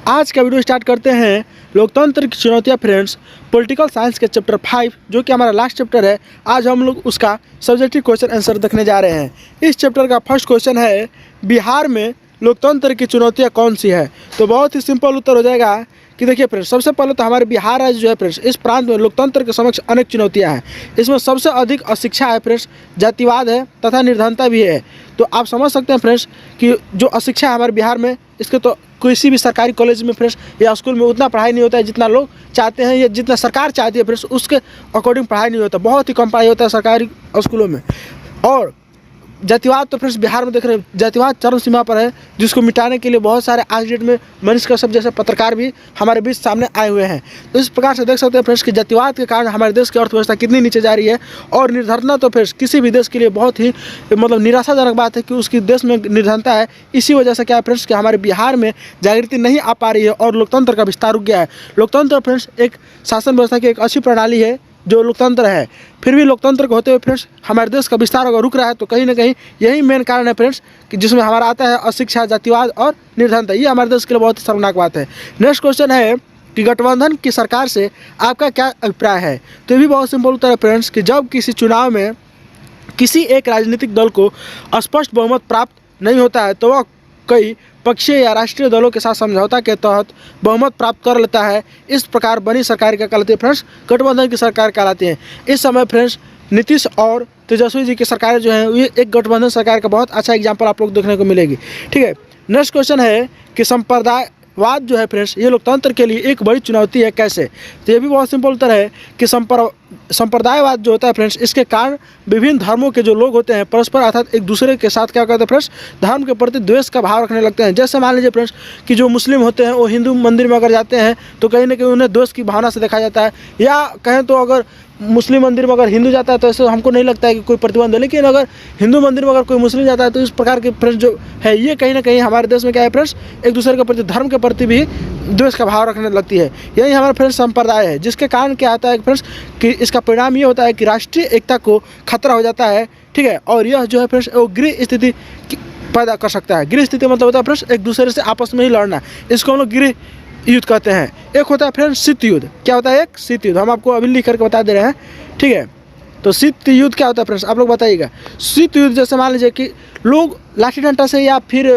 आज का video start करते हैं लोकतंत्र की चुनौतियाँ फ्रेंड्स, पॉलिटिकल साइंस के चैप्टर 5 जो कि हमारा लास्ट चैप्टर है। आज हम लोग उसका सब्जेक्टिव क्वेश्चन आंसर देखने जा रहे हैं। इस चैप्टर का फर्स्ट क्वेश्चन है, बिहार में लोकतंत्र की चुनौतियाँ कौन सी है। तो बहुत ही सिंपल उत्तर हो जाएगा कि देखिए फ्रेंड्स, सबसे पहले तो हमारे बिहार राज्य जो है फ्रेंड्स, इस प्रांत में लोकतंत्र के समक्ष अनेक चुनौतियां हैं। इसमें सबसे अधिक अशिक्षा है फ्रेंड्स, जातिवाद है तथा निर्धनता भी है। तो आप समझ सकते हैं फ्रेंड्स कि जो अशिक्षा है हमारे बिहार में, इसके तो किसी भी सरकारी कॉलेज में फ्रेंड्स या स्कूल में उतना पढ़ाई नहीं होता है जितना लोग चाहते हैं या जितना सरकार चाहती है फ्रेंड्स, उसके अकॉर्डिंग पढ़ाई नहीं होता। बहुत ही कम पढ़ाई होता है सरकारी स्कूलों में। और जातिवाद तो फ्रेंड्स बिहार में देख रहे हैं, जातिवाद चरम सीमा पर है, जिसको मिटाने के लिए बहुत सारे आज डेट में मनीष कश्यप जैसे पत्रकार भी हमारे बीच सामने आए हुए हैं। तो इस प्रकार से देख सकते हैं फ्रेंड्स कि जातिवाद के कारण हमारे देश की अर्थव्यवस्था कितनी नीचे जा रही है। और निर्धनता तो फ्रेंड्स किसी भी देश के लिए बहुत ही निराशाजनक बात है कि उसकी देश में निर्धनता है। इसी वजह से क्या है फ्रेंड्स कि हमारे बिहार में जागृति नहीं आ पा रही है और लोकतंत्र का विस्तार रुक गया है। लोकतंत्र फ्रेंड्स एक शासन व्यवस्था की एक अच्छी प्रणाली है जो लोकतंत्र है, फिर भी लोकतंत्र को होते हुए फ्रेंड्स हमारे देश का विस्तार अगर रुक रहा है तो कहीं ना कहीं यही मेन कारण है फ्रेंड्स कि जिसमें हमारा आता है अशिक्षा, जातिवाद और निर्धनता। ये हमारे देश के लिए बहुत ही शर्मनाक बात है। नेक्स्ट क्वेश्चन है कि गठबंधन की सरकार से आपका क्या अभिप्राय है। तो ये भी बहुत सिंपल उत्तर है फ्रेंड्स कि जब किसी चुनाव में किसी एक राजनीतिक दल को स्पष्ट बहुमत प्राप्त नहीं होता है तो वह कई पक्षीय या राष्ट्रीय दलों के साथ समझौता के तहत बहुमत प्राप्त कर लेता है। इस प्रकार बनी सरकार क्या कहलाती है फ्रेंड्स, गठबंधन की सरकार कहलाती है। इस समय फ्रेंड्स नीतीश और तेजस्वी जी की सरकारें जो हैं ये एक गठबंधन सरकार का बहुत अच्छा एग्जाम्पल आप लोग देखने को मिलेगी। ठीक है, नेक्स्ट क्वेश्चन है कि संप्रदायवाद जो है फ्रेंड्स ये लोकतंत्र के लिए एक बड़ी चुनौती है, कैसे। तो ये भी बहुत सिंपल उत्तर है कि संप्रदायवाद जो होता है फ्रेंड्स, इसके कारण विभिन्न धर्मों के जो लोग होते हैं परस्पर अर्थात एक दूसरे के साथ क्या करते हैं फ्रेंड्स, धर्म के प्रति द्वेष का भाव रखने लगते हैं। जैसे मान लीजिए फ्रेंड्स कि जो मुस्लिम होते हैं वो हिंदू मंदिर में अगर जाते हैं तो कहीं ना कहीं उन्हें द्वेष की भावना से देखा जाता है, या कहें तो अगर मुस्लिम मंदिर में अगर हिंदू जाता है तो ऐसे हमको नहीं लगता है कि कोई प्रतिबंध है, लेकिन अगर हिंदू मंदिर में अगर कोई मुस्लिम जाता है तो इस प्रकार के फ्रेंड्स जो है ये कहीं ना कहीं हमारे देश में क्या है फ्रेंड्स, एक दूसरे के प्रति धर्म के प्रति भी द्वेष का भाव रखने लगती है। यही हमारा फ्रेंड्स संप्रदाय है, जिसके कारण क्या आता है फ्रेंड्स कि इसका परिणाम ये होता है कि राष्ट्रीय एकता को खतरा हो जाता है। ठीक है, और यह जो है फ्रेंड्स वो गृह स्थिति पैदा कर सकता है। गृह स्थिति मतलब होता है फ्रेंड्स एक दूसरे से आपस में ही लड़ना, इसको हम लोग गृह युद्ध कहते हैं। एक होता है फ्रेंड्स शीत युद्ध। क्या होता है एक शीत युद्ध, हम आपको अभी लिख करके बता दे रहे हैं। ठीक है, तो शीत युद्ध क्या होता है फ्रेंड्स आप लोग बताइएगा। शीत युद्ध जैसे मान लीजिए कि लोग लाठी डंडा से या फिर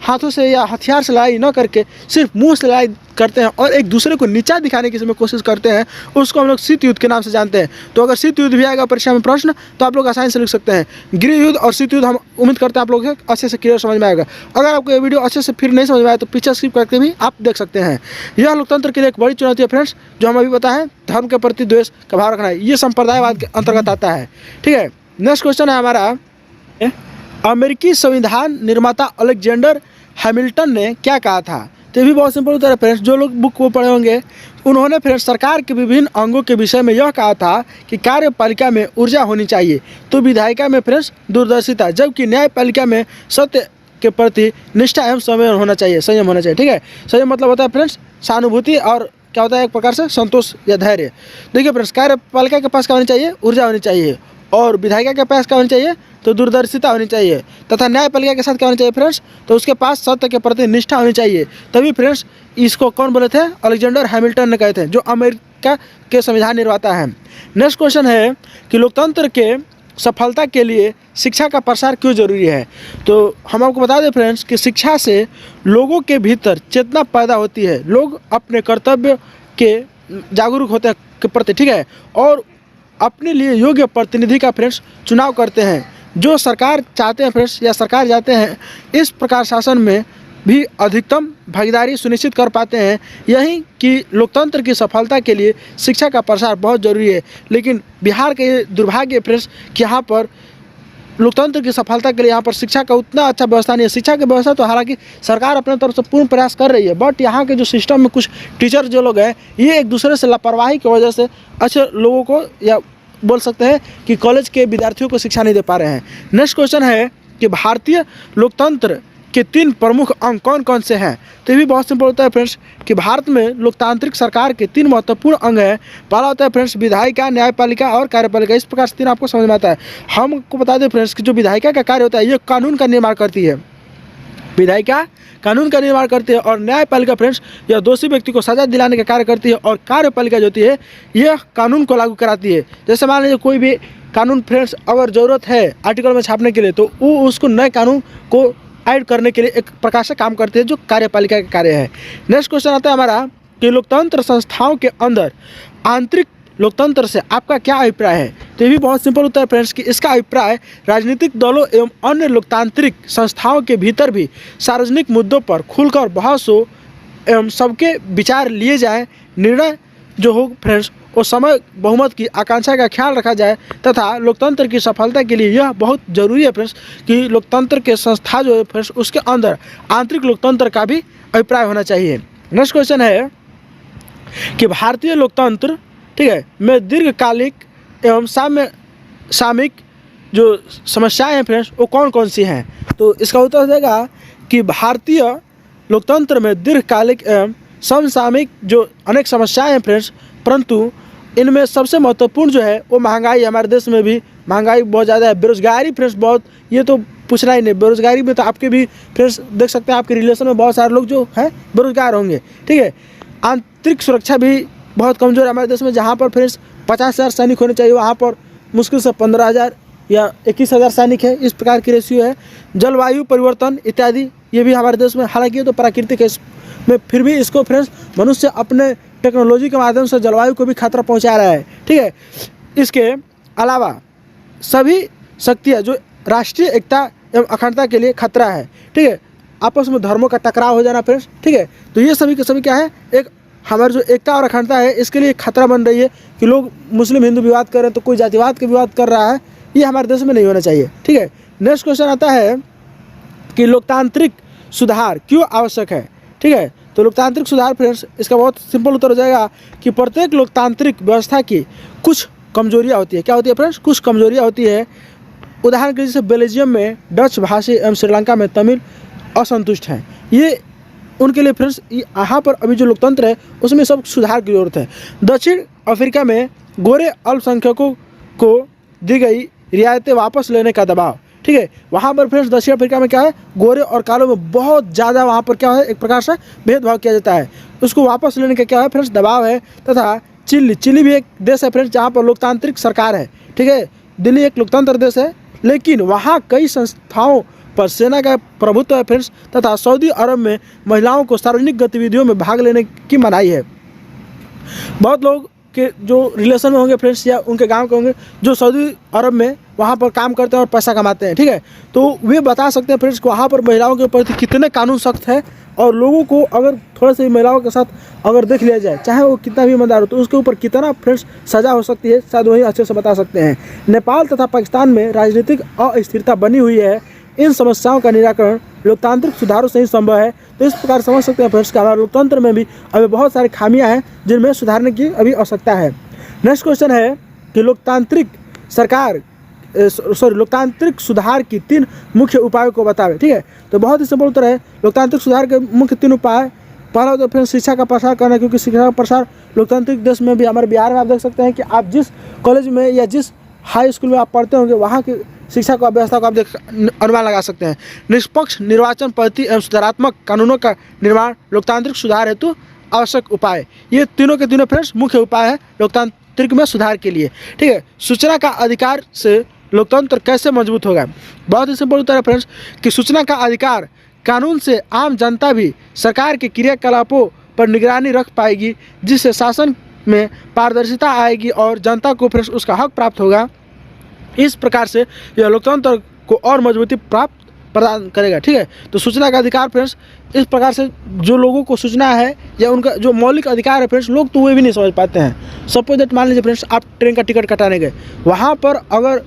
हाथों से या हथियार से लड़ाई न करके सिर्फ मुंह से लड़ाई करते हैं और एक दूसरे को नीचा दिखाने की कोशिश करते हैं, उसको हम लोग शीत युद्ध के नाम से जानते हैं। तो अगर शीत युद्ध भी आएगा परीक्षा में प्रश्न तो आप लोग आसानी से लिख सकते हैं। गृह युद्ध और शीत युद्ध हम उम्मीद करते हैं आप लोग अच्छे से क्लियर समझ में आएगा। अगर आपको ये वीडियो अच्छे से फिर नहीं समझ में आए तो पीछे स्किप करके भी आप देख सकते हैं। यह लोकतंत्र के लिए एक बड़ी चुनौती है फ्रेंड्स, जो हम अभी बताएं धर्म के प्रति द्वेष का भाव रखना है, ये संप्रदायवाद के अंतर्गत आता है। ठीक है, नेक्स्ट क्वेश्चन है हमारा, अमेरिकी संविधान निर्माता अलेक्जेंडर हैमिल्टन ने क्या कहा था। तो ये भी बहुत सिंपल उत्तर है फ्रेंड्स, जो लोग बुक को पढ़े होंगे उन्होंने फ्रेंड्स सरकार के विभिन्न अंगों के विषय में यह कहा था कि कार्यपालिका में ऊर्जा होनी चाहिए तो विधायिका में फ्रेंड्स दूरदर्शिता, जबकि न्यायपालिका में सत्य के प्रति निष्ठा एवं संयम होना चाहिए। ठीक है, संयम मतलब होता है फ्रेंड्स सहानुभूति, और क्या होता है एक प्रकार से संतोष या धैर्य। देखिए फ्रेंड्स, कार्यपालिका के पास क्या होनी चाहिए, ऊर्जा होनी चाहिए, और विधायिका के पास क्या होनी चाहिए तो दूरदर्शिता होनी चाहिए, तथा न्यायपालिका के साथ क्या होनी चाहिए फ्रेंड्स, तो उसके पास सत्य के प्रति निष्ठा होनी चाहिए। तभी फ्रेंड्स इसको कौन बोले थे, अलेक्जेंडर हैमिल्टन ने कहे थे, जो अमेरिका के संविधान निर्माता हैं। नेक्स्ट क्वेश्चन है कि लोकतंत्र के सफलता के लिए शिक्षा का प्रसार क्यों जरूरी है। तो हम आपको बता दें फ्रेंड्स कि शिक्षा से लोगों के भीतर चेतना पैदा होती है, लोग अपने कर्तव्य के जागरूक होते हैं के प्रति। ठीक है, और अपने लिए योग्य प्रतिनिधि का फ्रेंड्स चुनाव करते हैं, जो सरकार चाहते हैं फ्रेंड्स या सरकार जाते हैं। इस प्रकार शासन में भी अधिकतम भागीदारी सुनिश्चित कर पाते हैं। यही कि लोकतंत्र की सफलता के लिए शिक्षा का प्रसार बहुत ज़रूरी है। लेकिन बिहार के दुर्भाग्य फ्रेंड्स कि यहाँ पर लोकतंत्र की सफलता के लिए यहाँ पर शिक्षा का उतना अच्छा व्यवस्था नहीं है। शिक्षा की व्यवस्था तो हालांकि सरकार अपने तरफ से पूर्ण प्रयास कर रही है, बट यहाँ के जो सिस्टम में कुछ टीचर जो लोग हैं ये एक दूसरे से लापरवाही की वजह से अच्छे लोगों को या बोल सकते हैं कि कॉलेज के विद्यार्थियों को शिक्षा नहीं दे पा रहे हैं। नेक्स्ट क्वेश्चन है कि भारतीय लोकतंत्र के 3 प्रमुख अंग कौन कौन से हैं। तो ये भी बहुत सिंपल होता है फ्रेंड्स कि भारत में लोकतांत्रिक सरकार के 3 महत्वपूर्ण अंग हैं। पहला होता है फ्रेंड्स विधायिका, न्यायपालिका और कार्यपालिका। इस प्रकार से 3 आपको समझ में आता है। हमको बता दें फ्रेंड्स कि जो विधायिका का कार्य होता है ये कानून का निर्माण करती है, विधायिका कानून का निर्माण करती है और न्यायपालिका फ्रेंड्स यह दोषी व्यक्ति को सजा दिलाने का कार्य करती है और कार्यपालिका जो होती है यह कानून को लागू कराती है। जैसे मान लीजिए कोई भी कानून फ्रेंड्स अगर ज़रूरत है आर्टिकल में छापने के लिए तो वो उसको नए कानून को ऐड करने के लिए एक प्रकार से काम करती है जो कार्यपालिका का कार्य है। नेक्स्ट क्वेश्चन आता है हमारा कि लोकतंत्र संस्थाओं के अंदर आंतरिक लोकतंत्र से आपका क्या अभिप्राय है। तो ये भी बहुत सिंपल उत्तर है फ्रेंड्स कि इसका अभिप्राय राजनीतिक दलों एवं अन्य लोकतांत्रिक संस्थाओं के भीतर भी सार्वजनिक मुद्दों पर खुलकर बहस हो एवं सबके विचार लिए जाएं, निर्णय जो हो फ्रेंड्स वो समय बहुमत की आकांक्षा का ख्याल रखा जाए तथा लोकतंत्र की सफलता के लिए यह बहुत ज़रूरी है फ्रेंड्स कि लोकतंत्र के संस्था जो है फ्रेंड्स उसके अंदर आंतरिक लोकतंत्र का भी अभिप्राय होना चाहिए। नेक्स्ट क्वेश्चन है कि भारतीय लोकतंत्र ठीक है में दीर्घकालिक एवं सामयिक जो समस्याएं हैं फ्रेंड्स वो कौन कौन सी हैं। तो इसका उत्तर हो जाएगा कि भारतीय लोकतंत्र में दीर्घकालिक एवं समसामयिक जो अनेक समस्याएं हैं फ्रेंड्स, परंतु इनमें सबसे महत्वपूर्ण जो है वो महंगाई। हमारे देश में भी महंगाई बहुत ज़्यादा है, बेरोजगारी फ्रेंड्स बहुत, ये तो पूछना ही नहीं। बेरोजगारी में तो आपके भी फ्रेंड्स देख सकते हैं आपके रिलेशन में बहुत सारे लोग जो है बेरोजगार होंगे। ठीक है, आंतरिक सुरक्षा भी बहुत कमज़ोर है हमारे देश में। जहाँ पर फ्रेंड्स 50,000 सैनिक होने चाहिए वहाँ पर मुश्किल से 15,000 या 21,000 सैनिक है, इस प्रकार की रेशियो है। जलवायु परिवर्तन इत्यादि ये भी हमारे देश में, हालांकि ये तो प्राकृतिक है में फिर भी इसको फ्रेंड्स मनुष्य अपने टेक्नोलॉजी के माध्यम से जलवायु को भी खतरा पहुँचा रहा है। ठीक है, इसके अलावा सभी शक्तियाँ जो राष्ट्रीय एकता एवं अखंडता के लिए खतरा है। ठीक है, आपस में धर्मों का टकराव हो जाना फ्रेंड्स। ठीक है, तो ये सभी के सभी क्या है, एक हमारी जो एकता और अखंडता है इसके लिए खतरा बन रही है कि लोग मुस्लिम हिंदू विवाद कर रहे हैं तो कोई जातिवाद के विवाद कर रहा है, ये हमारे देश में नहीं होना चाहिए। ठीक है, नेक्स्ट क्वेश्चन आता है कि लोकतांत्रिक सुधार क्यों आवश्यक है। ठीक है, तो लोकतांत्रिक सुधार फ्रेंड्स इसका बहुत सिंपल उत्तर हो जाएगा कि प्रत्येक लोकतांत्रिक व्यवस्था की कुछ कमजोरियाँ होती है। क्या होती है फ्रेंड्स, कुछ कमजोरियाँ होती है। उदाहरण के जैसे बेल्जियम में डच भाषी एवं श्रीलंका में तमिल असंतुष्ट हैं, ये उनके लिए फ्रेंड्स यहाँ पर अभी जो लोकतंत्र है उसमें सब सुधार की जरूरत है। दक्षिण अफ्रीका में गोरे अल्पसंख्यकों को दी गई रियायतें वापस लेने का दबाव। ठीक है, वहाँ पर फ्रेंड्स दक्षिण अफ्रीका में क्या है, गोरे और कालों में बहुत ज़्यादा वहाँ पर क्या है, एक प्रकार से भेदभाव किया जाता है, उसको वापस लेने का क्या है फ्रेंड्स दबाव है। तथा चिली भी एक देश है फ्रेंड्स जहाँ पर लोकतांत्रिक सरकार है। ठीक है, दिल्ली एक लोकतंत्र देश है लेकिन वहाँ कई संस्थाओं पर सेना का प्रभुत्व है फ्रेंड्स। तथा सऊदी अरब में महिलाओं को सार्वजनिक गतिविधियों में भाग लेने की मनाही है। बहुत लोग के जो रिलेशन में होंगे फ्रेंड्स या उनके गांव के होंगे जो सऊदी अरब में वहाँ पर काम करते हैं और पैसा कमाते हैं। ठीक है, तो वे बता सकते हैं फ्रेंड्स कि वहाँ पर महिलाओं के प्रति कितने कानून सख्त है और लोगों को अगर थोड़ा सा महिलाओं के साथ अगर देख लिया जाए चाहे वो कितना भी ईमानदार हो तो उसके ऊपर कितना फ्रेंड्स सज़ा हो सकती है, शायद वही अच्छे से बता सकते हैं। नेपाल तथा पाकिस्तान में राजनीतिक अस्थिरता बनी हुई है, इन समस्याओं का निराकरण लोकतांत्रिक सुधारों से ही संभव है। तो इस प्रकार समझ सकते हैं फ्रेंड्स कि हमारे लोकतंत्र में भी अभी बहुत सारी खामियां हैं जिनमें सुधारने की अभी आवश्यकता है। नेक्स्ट क्वेश्चन है कि लोकतांत्रिक सुधार की 3 मुख्य उपायों को बताएं। ठीक है, तो बहुत ही सिंपल उत्तर है, लोकतांत्रिक सुधार के मुख्य 3 उपाय। पहला तो फिर शिक्षा का प्रसार करना, क्योंकि शिक्षा का प्रसार लोकतांत्रिक देश में भी हमारे बिहार में आप देख सकते हैं कि आप जिस कॉलेज में या जिस हाई स्कूल में आप पढ़ते होंगे वहाँ की शिक्षा को व्यवस्था को आप अनुमान लगा सकते हैं। निष्पक्ष निर्वाचन पद्धति एवं सुधारात्मक कानूनों का निर्माण लोकतांत्रिक सुधार हेतु आवश्यक उपाय। ये तीनों के तीनों फ्रेंड्स मुख्य उपाय है लोकतांत्रिक में सुधार के लिए। ठीक है, सूचना का अधिकार से लोकतंत्र कैसे मजबूत होगा। बहुत ही सिंपल उत्तर है फ्रेंड्स कि सूचना का अधिकार कानून से आम जनता भी सरकार के क्रियाकलापों पर निगरानी रख पाएगी, जिससे शासन में पारदर्शिता आएगी और जनता को फ्रेंड्स उसका हक प्राप्त होगा। इस प्रकार से यह लोकतंत्र को और मजबूती प्रदान करेगा। ठीक है, तो सूचना का अधिकार फ्रेंड्स इस प्रकार से जो लोगों को सूचना है या उनका जो मौलिक अधिकार है फ्रेंड्स लोग तो वे भी नहीं समझ पाते हैं। सपोज दैट मान लीजिए फ्रेंड्स आप ट्रेन का टिकट कटाने गए, वहाँ पर अगर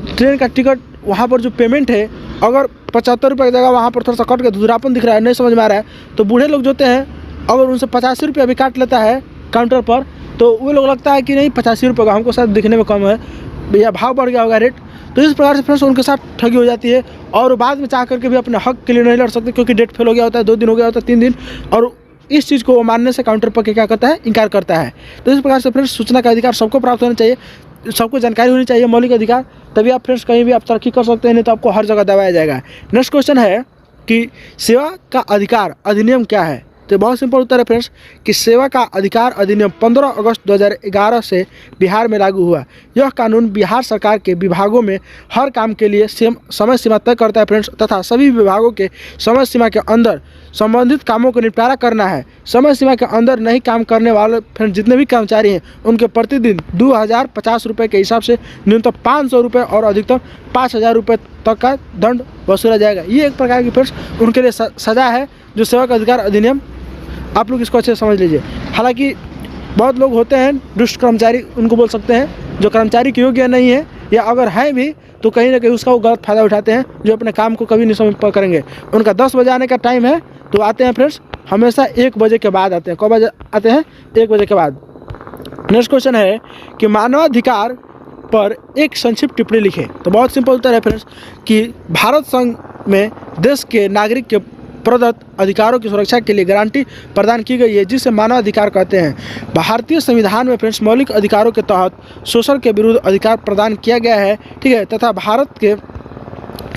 ट्रेन का टिकट वहाँ पर जो पेमेंट है अगर 75 रुपये की जगह वहाँ पर थोड़ा सा कट के धुंधलापन दिख रहा है, नहीं समझ में आ रहा है, तो बूढ़े लोग जो होते हैं अगर उनसे 85 रुपये भी काट लेता है काउंटर पर तो वो लोग लगता है कि नहीं 85 रुपये का हमको शायद दिखने में कम है या भाव बढ़ गया होगा रेट। तो इस प्रकार से फ्रेंड्स उनके साथ ठगी हो जाती है और बाद में चाह करके भी अपने हक के लिए नहीं लड़ सकते, क्योंकि डेट फेल हो गया होता है, 2 दिन हो गया होता है, 3 दिन, और इस चीज़ को वो मानने से काउंटर पर क्या करता है, इनकार करता है। तो इस प्रकार से फ्रेंड्स सूचना का अधिकार सबको प्राप्त होना चाहिए, सबको जानकारी होनी चाहिए, मौलिक अधिकार, तभी आप फ्रेंड्स कहीं भी आप तरक्की कर सकते हैं, नहीं तो आपको हर जगह दबाया जाएगा। नेक्स्ट क्वेश्चन है कि सेवा का अधिकार अधिनियम क्या है। तो बहुत सिंपल उत्तर है फ्रेंड्स कि सेवा का अधिकार अधिनियम 15 अगस्त 2011 से बिहार में लागू हुआ। यह कानून बिहार सरकार के विभागों में हर काम के लिए समय सीमा तय करता है फ्रेंड्स, तथा सभी विभागों के समय सीमा के अंदर संबंधित कामों को निपटारा करना है। समय सीमा के अंदर नहीं काम करने वाले फ्रेंड्स जितने भी कर्मचारी हैं उनके प्रतिदिन 2050 रुपये के हिसाब से न्यूनतम 500 रुपये और अधिकतम 5000 रुपये तक का दंड वसूला जाएगा। ये एक प्रकार की फ्रेंड्स उनके लिए सज़ा है जो सेवा का अधिकार अधिनियम, आप लोग इसको अच्छे से समझ लीजिए। हालांकि बहुत लोग होते हैं दुष्ट कर्मचारी, उनको बोल सकते हैं, जो कर्मचारी के योग्य नहीं है या अगर है भी तो कहीं ना कहीं उसका वो गलत फ़ायदा उठाते हैं, जो अपने काम को कभी नहीं समय करेंगे। उनका 10 बजे आने का टाइम है तो आते हैं फ्रेंड्स हमेशा 1 बजे के बाद आते हैं। कब बजे आते हैं? 1 बजे के बाद। नेक्स्ट क्वेश्चन है कि मानवाधिकार पर एक संक्षिप्त टिप्पणी लिखें। तो बहुत सिंपल उत्तर है फ्रेंड्स कि भारत संघ में देश के नागरिक के प्रदत्त अधिकारों की सुरक्षा के लिए गारंटी प्रदान की गई है, जिसे मानवाधिकार कहते हैं। भारतीय संविधान में फ्रेंड्स मौलिक अधिकारों के तहत शोषण के विरुद्ध अधिकार प्रदान किया गया है, ठीक है, तथा भारत के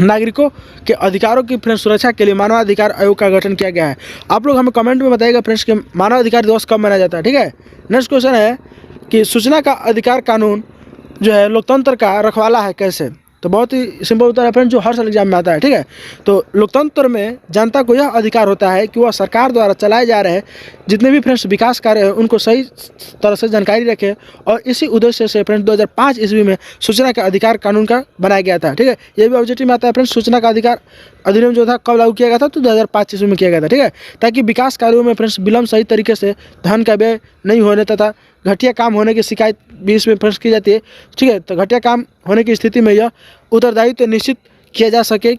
नागरिकों के अधिकारों की फ्रेंड्स सुरक्षा के लिए मानवाधिकार आयोग का गठन किया गया है। आप लोग हमें कमेंट में बताइएगा फ्रेंड्स कि मानवाधिकार दिवस कब मनाया जाता है, ठीक है। नेक्स्ट क्वेश्चन है कि सूचना का अधिकार कानून जो है लोकतंत्र का रखवाला है कैसे। तो बहुत ही सिंपल उत्तर है फ्रेंड्स जो हर साल एग्जाम में आता है, ठीक है। तो लोकतंत्र में जनता को यह अधिकार होता है कि वह सरकार द्वारा चलाए जा रहे जितने भी फ्रेंड्स विकास कार्य हैं उनको सही तरह से जानकारी रखे, और इसी उद्देश्य से फ्रेंड्स 2005 ईस्वी में सूचना का अधिकार कानून का बनाया गया था, ठीक है। ये भी ऑब्जेक्टिव में आता है फ्रेंड्स, सूचना का अधिकार अधिनियम जो था कब लागू किया गया था, तो 2005 ईस्वी में किया गया था, ठीक है, ताकि विकास कार्यों में फ्रेंड्स विलम्ब सही तरीके से धन का व्यय नहीं होने तथा घटिया काम होने की शिकायत भी इसमें फ्रेंड्स की जाती है, ठीक है। तो घटिया काम होने की स्थिति में यह उत्तरदायित्व निश्चित किया जा सके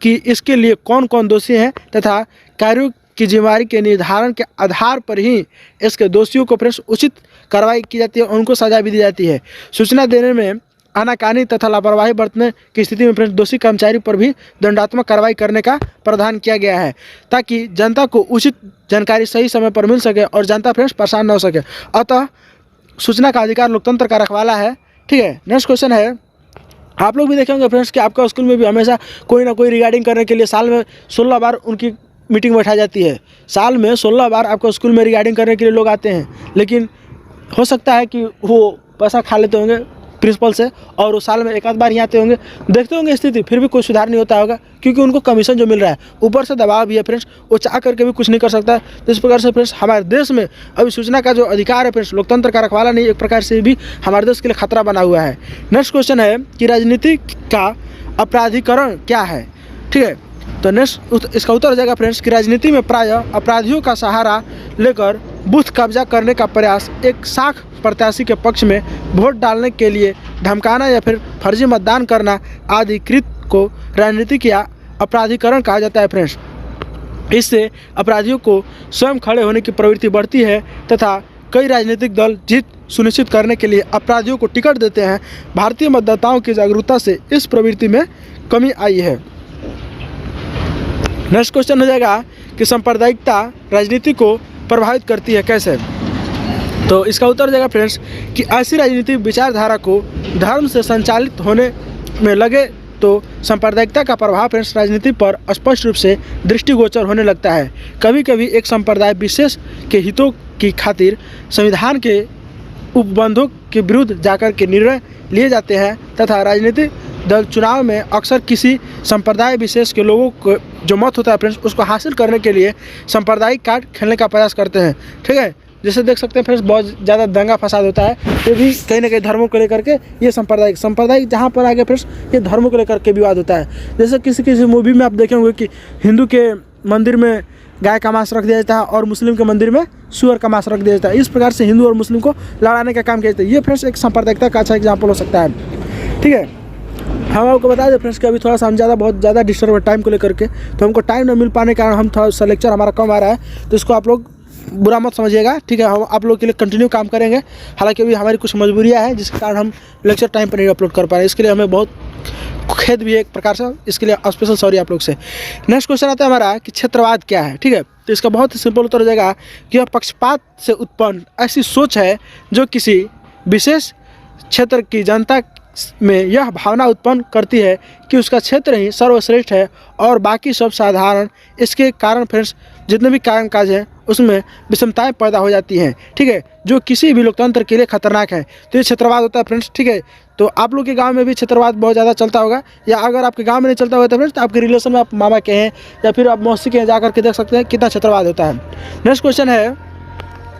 कि इसके लिए कौन कौन दोषी हैं तथा कार्यों की जिम्मेदारी के निर्धारण के आधार पर ही इसके दोषियों को फ्रेंड्स उचित कार्रवाई की जाती है, उनको सजा भी दी जाती है। सूचना देने में आनाकानी तथा लापरवाही बरतने की स्थिति में फ्रेंड्स दोषी कर्मचारी पर भी दंडात्मक कार्रवाई करने का प्रावधान किया गया है, ताकि जनता को उचित जानकारी सही समय पर मिल सके और जनता फ्रेंड्स परेशान न हो सके। अतः सूचना का अधिकार लोकतंत्र का रखवाला है, ठीक है। नेक्स्ट क्वेश्चन है, आप लोग भी देखे होंगे फ्रेंड्स कि आपका स्कूल में भी हमेशा कोई ना कोई रिगार्डिंग करने के लिए साल में 16 बार उनकी मीटिंग बैठाई जाती है। साल में 16 बार आपको स्कूल में रिगार्डिंग करने के लिए लोग आते हैं, लेकिन हो सकता है कि वो पैसा खा लेते होंगे प्रिंसिपल से और वो साल में एक आध बार ही आते होंगे, देखते होंगे स्थिति, फिर भी कोई सुधार नहीं होता होगा क्योंकि उनको कमीशन जो मिल रहा है, ऊपर से दबाव भी है फ्रेंड्स, वो चाह करके भी कुछ नहीं कर सकता। तो इस प्रकार से फ्रेंड्स हमारे देश में अभी सूचना का जो अधिकार है फ्रेंड्स लोकतंत्र का रखवाला नहीं, एक प्रकार से भी हमारे देश के लिए खतरा बना हुआ है। नेक्स्ट क्वेश्चन है कि राजनीति का अपराधीकरण क्या है, ठीक है। तो नेक्स्ट इसका उत्तर हो जाएगा फ्रेंड्स कि राजनीति में प्रायः अपराधियों का सहारा लेकर बूथ कब्जा करने का प्रयास, एक शाख प्रत्याशी के पक्ष में वोट डालने के लिए धमकाना या फिर फर्जी मतदान करना आदि कृत को राजनीतिक या अपराधीकरण कहा जाता है फ्रेंड्स। इससे अपराधियों को स्वयं खड़े होने की प्रवृत्ति बढ़ती है तथा कई राजनीतिक दल जीत सुनिश्चित करने के लिए अपराधियों को टिकट देते हैं। भारतीय मतदाताओं की जागरूकता से इस प्रवृत्ति में कमी आई है। नेक्स्ट क्वेश्चन हो जाएगा कि सांप्रदायिकता राजनीति को प्रभावित करती है कैसे। तो इसका उत्तर हो जाएगा फ्रेंड्स कि ऐसी राजनीतिक विचारधारा को धर्म से संचालित होने में लगे तो सांप्रदायिकता का प्रभाव फ्रेंड्स राजनीति पर स्पष्ट रूप से दृष्टिगोचर होने लगता है। कभी कभी एक संप्रदाय विशेष के हितों की खातिर संविधान के उपबंधों के विरुद्ध जाकर के निर्णय लिए जाते हैं तथा राजनीतिक दल चुनाव में अक्सर किसी संप्रदाय विशेष के लोगों को जो मत होता है फ्रेंड्स उसको हासिल करने के लिए सांप्रदायिक कार्ड खेलने का प्रयास करते हैं, ठीक है। जैसे देख सकते हैं फ्रेंड्स बहुत ज़्यादा दंगा फसाद होता है, ये भी कहीं ना कहीं धर्मों को लेकर के, ये सांप्रदायिक जहाँ पर आगे फ्रेंड्स ये धर्मों को लेकर के विवाद होता है। जैसे किसी मूवी में आप देखे होंगे कि हिंदू के मंदिर में गाय का मांस रख दिया जाता है और मुस्लिम के मंदिर में सूअर का मांस रख दिया जाता है। इस प्रकार से हिंदू और मुस्लिम को लड़ाने का काम किया जाता है। ये फ्रेंड्स एक सांप्रदायिकता का अच्छा एग्जाम्पल हो सकता है, ठीक है। हम आपको बता दें फ्रेंड्स कि अभी थोड़ा सा हम बहुत ज़्यादा डिस्टर्ब है टाइम को लेकर के, तो हमको टाइम न मिल पाने के कारण हम थोड़ा सा लेक्चर हमारा कम आ रहा है, तो इसको आप लोग बुरा मत समझिएगा, ठीक है। हम आप लोग के लिए कंटिन्यू काम करेंगे, हालांकि अभी हमारी कुछ मजबूरियां हैं जिसके कारण हम लेक्चर टाइम पर नहीं अपलोड कर पा रहे हैं, इसके लिए हमें बहुत खेद भी है एक प्रकार से, इसके लिए स्पेशल सॉरी आप लोग से। नेक्स्ट क्वेश्चन आता है हमारा कि क्षेत्रवाद क्या है, ठीक है। तो इसका बहुत ही सिंपल उत्तर हो जाएगा कि यह पक्षपात से उत्पन्न ऐसी सोच है जो किसी विशेष क्षेत्र की जनता में यह भावना उत्पन्न करती है कि उसका क्षेत्र ही सर्वश्रेष्ठ है और बाकी सब साधारण। इसके कारण फ्रेंड्स जितने भी काम काज हैं उसमें विषमताएं पैदा हो जाती हैं, ठीक है, जो किसी भी लोकतंत्र के लिए खतरनाक है। तो ये क्षेत्रवाद होता है फ्रेंड्स, ठीक है। तो आप लोग के गांव में भी क्षेत्रवाद बहुत ज़्यादा चलता होगा, या अगर आपके गांव में नहीं चलता होगा तो फ्रेंड्स आपके रिलेशन में आप मामा के हैं या फिर आप मौसी के हैं, जा करके देख सकते हैं कितना क्षेत्रवाद होता है। नेक्स्ट क्वेश्चन है,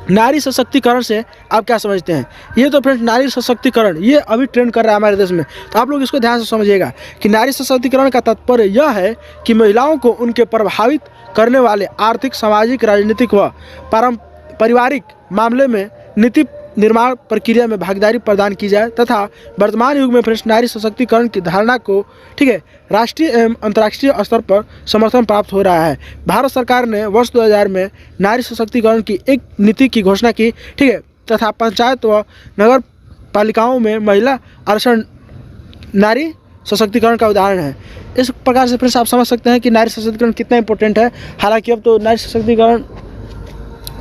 नारी सशक्तिकरण से आप क्या समझते हैं। ये तो फ्रेंड्स नारी सशक्तिकरण ये अभी ट्रेंड कर रहा है हमारे देश में, तो आप लोग इसको ध्यान से समझिएगा कि नारी सशक्तिकरण का तात्पर्य यह है कि महिलाओं को उनके प्रभावित करने वाले आर्थिक, सामाजिक, राजनीतिक व पारिवारिक मामले में नीति निर्माण प्रक्रिया में भागीदारी प्रदान की जाए तथा वर्तमान युग में फ्रेंड्स नारी सशक्तिकरण की धारणा को, ठीक है, राष्ट्रीय एवं अंतर्राष्ट्रीय स्तर पर समर्थन प्राप्त हो रहा है। भारत सरकार ने वर्ष 2000 में नारी सशक्तिकरण की एक नीति की घोषणा की, ठीक है, तथा पंचायत व नगर पालिकाओं में महिला आरक्षण नारी सशक्तिकरण का उदाहरण है। इस प्रकार से फ्रेंड्स आप समझ सकते हैं कि नारी सशक्तिकरण कितना इंपॉर्टेंट है। हालांकि अब तो नारी सशक्तिकरण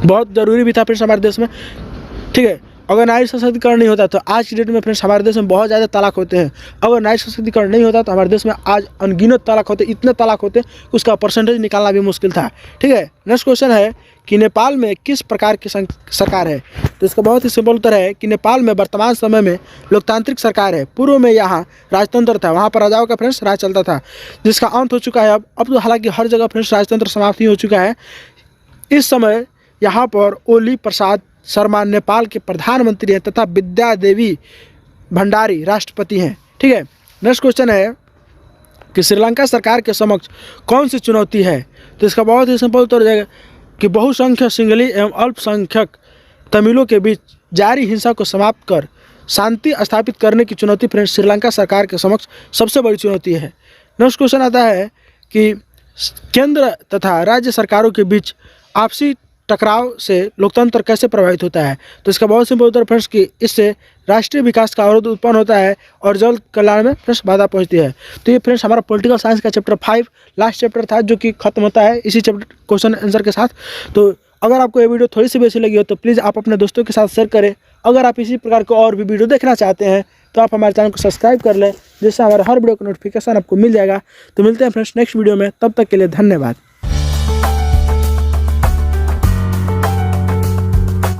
बहुत ज़रूरी भी था फ्रेंड्स हमारे देश में, ठीक है। अगर नारी सशक्तिकरण नहीं होता तो आज की डेट में फ्रेंड्स हमारे देश में बहुत ज़्यादा तलाक होते हैं। अगर नारी सशक्तिकरण नहीं होता तो हमारे देश में आज अनगिनत तलाक होते, इतने तलाक होते कि उसका परसेंटेज निकालना भी मुश्किल था, ठीक है। नेक्स्ट क्वेश्चन है कि नेपाल में किस प्रकार की सरकार है। तो इसका बहुत ही सिंपल उत्तर है कि नेपाल में वर्तमान समय में लोकतांत्रिक सरकार है। पूर्व में यहाँ राजतंत्र था, वहाँ पर राजाओं का फ्रेंड्स राज चलता था, जिसका अंत हो चुका है अब तो हालांकि हर जगह फ्रेंड्स राजतंत्र समाप्त ही हो चुका है। इस समय यहाँ पर ओली प्रसाद शर्मा नेपाल के प्रधानमंत्री हैं तथा विद्या देवी भंडारी राष्ट्रपति हैं, ठीक है। नेक्स्ट क्वेश्चन है कि श्रीलंका सरकार के समक्ष कौन सी चुनौती है। तो इसका बहुत ही सिंपल उत्तर हो जाएगा कि बहुसंख्यक सिंगली एवं अल्पसंख्यक तमिलों के बीच जारी हिंसा को समाप्त कर शांति स्थापित करने की चुनौती फ्रेंड्स श्रीलंका सरकार के समक्ष सबसे बड़ी चुनौती है। नेक्स्ट क्वेश्चन आता है कि केंद्र तथा राज्य सरकारों के बीच आपसी टकराव से लोकतंत्र कैसे प्रभावित होता है। तो इसका बहुत सिंपल उत्तर फ्रेंड्स कि इससे राष्ट्रीय विकास का अवरोध उत्पन्न होता है और जल कल्याण में फ्रेंड्स बाधा पहुंचती है। तो ये फ्रेंड्स हमारा पॉलिटिकल साइंस का चैप्टर 5 लास्ट चैप्टर था जो कि खत्म होता है इसी चैप्टर क्वेश्चन आंसर के साथ। तो अगर आपको ये वीडियो थोड़ी सी भी अच्छी लगी हो तो प्लीज़ आप अपने दोस्तों के साथ शेयर करें। अगर आप इसी प्रकार के और भी वीडियो देखना चाहते हैं तो आप हमारे चैनल को सब्सक्राइब कर लें, जिससे हमारा हर वीडियो का नोटिफिकेशन आपको मिल जाएगा। तो मिलते हैं फ्रेंड्स नेक्स्ट वीडियो में, तब तक के लिए धन्यवाद।